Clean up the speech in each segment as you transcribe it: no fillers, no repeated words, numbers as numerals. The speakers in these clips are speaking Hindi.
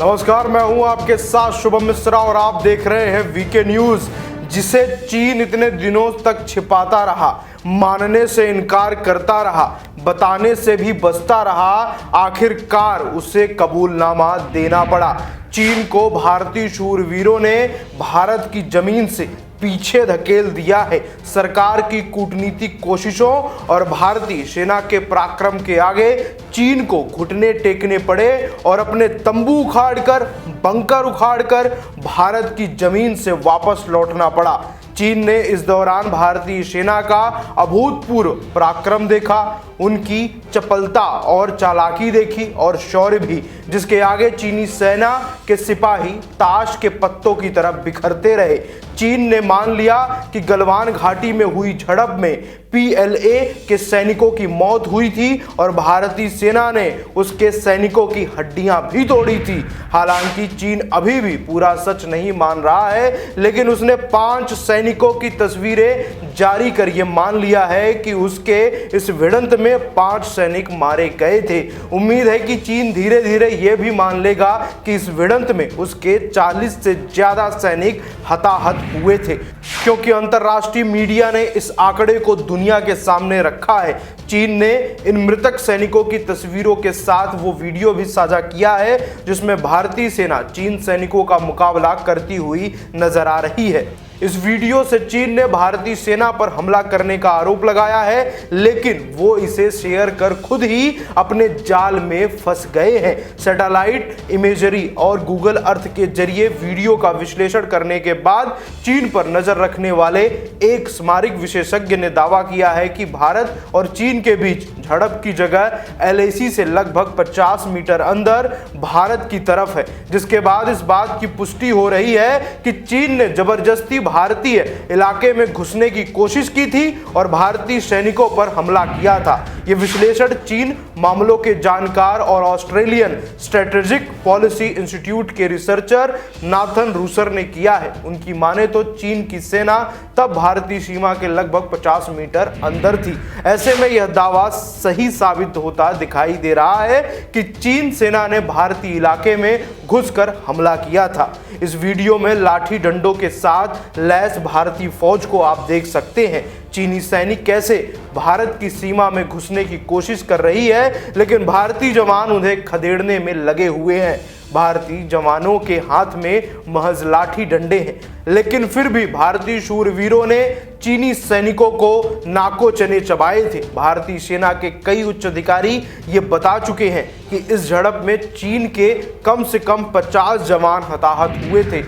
नमस्कार, मैं हूं आपके साथ शुभम मिश्रा और आप देख रहे हैं वीके न्यूज। जिसे चीन इतने दिनों तक छिपाता रहा, मानने से इनकार करता रहा, बताने से भी बचता रहा, आखिरकार उसे कबूलनामा देना पड़ा। चीन को भारतीय शूरवीरों ने भारत की जमीन से पीछे धकेल दिया है। सरकार की कूटनीतिक कोशिशों और भारतीय सेना के पराक्रम के आगे चीन को घुटने टेकने पड़े और अपने तंबू उखाड़कर, बंकर उखाड़कर भारत की जमीन से वापस लौटना पड़ा। चीन ने इस दौरान भारतीय सेना का अभूतपूर्व पराक्रम देखा, उनकी चपलता और चालाकी देखी और शौर्य भी, जिसके आगे चीनी सेना के सिपाही ताश के पत्तों की तरह बिखरते रहे। चीन ने मान लिया कि गलवान घाटी में हुई झड़प में पीएलए के सैनिकों की मौत हुई थी और भारतीय सेना ने उसके सैनिकों की हड्डियां भी तोड़ी थी। हालांकि चीन अभी भी पूरा सच नहीं मान रहा है, लेकिन उसने 5 सैनिकों की तस्वीरें जारी कर यह मान लिया है कि उसके इस भिड़ंत में 5 सैनिक मारे गए थे। उम्मीद है कि चीन धीरे धीरे यह भी मान लेगा कि इस भिड़ंत में उसके 40 से ज्यादा सैनिक हताहत हुए थे, क्योंकि अंतर्राष्ट्रीय मीडिया ने इस आंकड़े को दुनिया के सामने रखा है। चीन ने इन मृतक सैनिकों की तस्वीरों के साथ वो वीडियो भी साझा किया है जिसमें भारतीय सेना चीन सैनिकों का मुकाबला करती हुई नजर आ रही है। इस वीडियो से चीन ने भारतीय सेना पर हमला करने का आरोप लगाया है, लेकिन वो इसे शेयर कर खुद ही अपने जाल में फंस गए हैं। सैटेलाइट इमेजरी और गूगल अर्थ के जरिए वीडियो का विश्लेषण करने के बाद चीन पर नजर रखने वाले एक सामरिक विशेषज्ञ ने दावा किया है कि भारत और चीन के बीच झड़प की जगह एलएसी से लगभग 50 मीटर अंदर भारत की तरफ है, जिसके बाद इस बात की पुष्टि हो रही है कि चीन ने जबरदस्ती भारतीय इलाके में घुसने की कोशिश की थी और भारतीय सैनिकों पर हमला किया था। यह विश्लेषण चीन मामलों के जानकार और ऑस्ट्रेलियन स्ट्रेटेजिक पॉलिसी इंस्टीट्यूट के रिसर्चर नाथन रूसर ने किया है। उनकी माने तो चीन की सेना तब भारतीय सीमा के लगभग 50 मीटर अंदर थी। ऐसे में यह दावा सही साबित होता दिखाई दे रहा है कि चीन सेना ने भारतीय इलाके में घुसकर हमला किया था। इस वीडियो में लाठी डंडों के साथ लैस भारतीय फौज को आप देख सकते हैं। चीनी सैनिक कैसे भारत की सीमा में घुसने की कोशिश कर रही है, लेकिन भारतीय जवान उन्हें खदेड़ने में लगे हुए हैं। भारतीय जवानों के हाथ में महज लाठी डंडे हैं, लेकिन फिर भी भारतीय शूरवीरों ने चीनी सैनिकों को नाको चने चबाए थे। भारतीय सेना के कई उच्च अधिकारी ये बता चुके हैं कि इस झड़प में चीन के कम से कम 50 जवान हताहत हुए थे।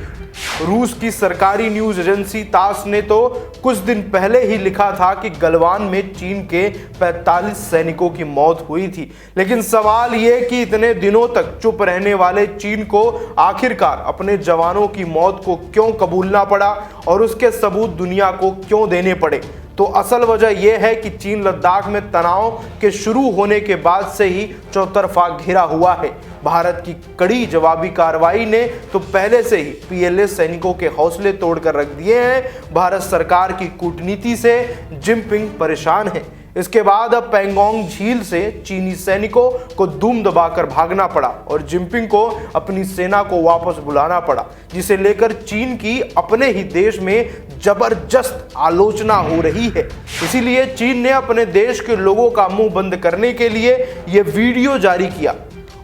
रूस की सरकारी न्यूज एजेंसी तास ने तो कुछ दिन पहले ही लिखा था कि गलवान में चीन के 45 सैनिकों की मौत हुई थी। लेकिन सवाल ये कि इतने दिनों तक चुप रहने वाले चीन को आखिरकार अपने जवानों की मौत को क्यों कबूलना पड़ा और उसके सबूत दुनिया को क्यों देने पड़े। तो असल वजह यह है कि चीन लद्दाख में तनाव के शुरू होने के बाद से ही चौतरफा घिरा हुआ है। भारत की कड़ी जवाबी कार्रवाई ने तो पहले से ही पीएलए सैनिकों के हौसले तोड़कर रख दिए हैं। भारत सरकार की कूटनीति से जिनपिंग परेशान है। इसके बाद अब पैंगोंग झील से चीनी सैनिकों को दुम दबाकर भागना पड़ा और जिनपिंग को अपनी सेना को वापस बुलाना पड़ा, जिसे लेकर चीन की अपने ही देश में जबरदस्त आलोचना हो रही है। इसीलिए चीन ने अपने देश के लोगों का मुंह बंद करने के लिए यह वीडियो जारी किया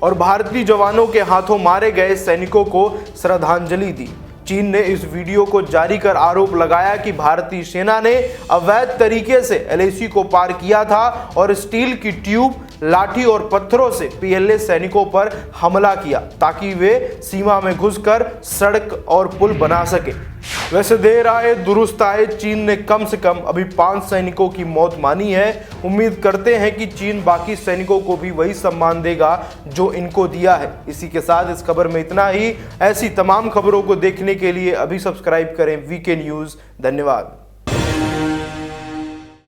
और भारतीय जवानों के हाथों मारे गए सैनिकों को श्रद्धांजलि दी। चीन ने इस वीडियो को जारी कर आरोप लगाया कि भारतीय सेना ने अवैध तरीके से एलएसी को पार किया था और स्टील की ट्यूब, लाठी और पत्थरों से पीएलए सैनिकों पर हमला किया ताकि वे सीमा में घुसकर सड़क और पुल बना सके। वैसे देर आए दुरुस्त आए, चीन ने कम से कम अभी 5 सैनिकों की मौत मानी है। उम्मीद करते हैं कि चीन बाकी सैनिकों को भी वही सम्मान देगा जो इनको दिया है। इसी के साथ इस खबर में इतना ही। ऐसी तमाम खबरों को देखने के लिए अभी सब्सक्राइब करें वीके न्यूज़। धन्यवाद।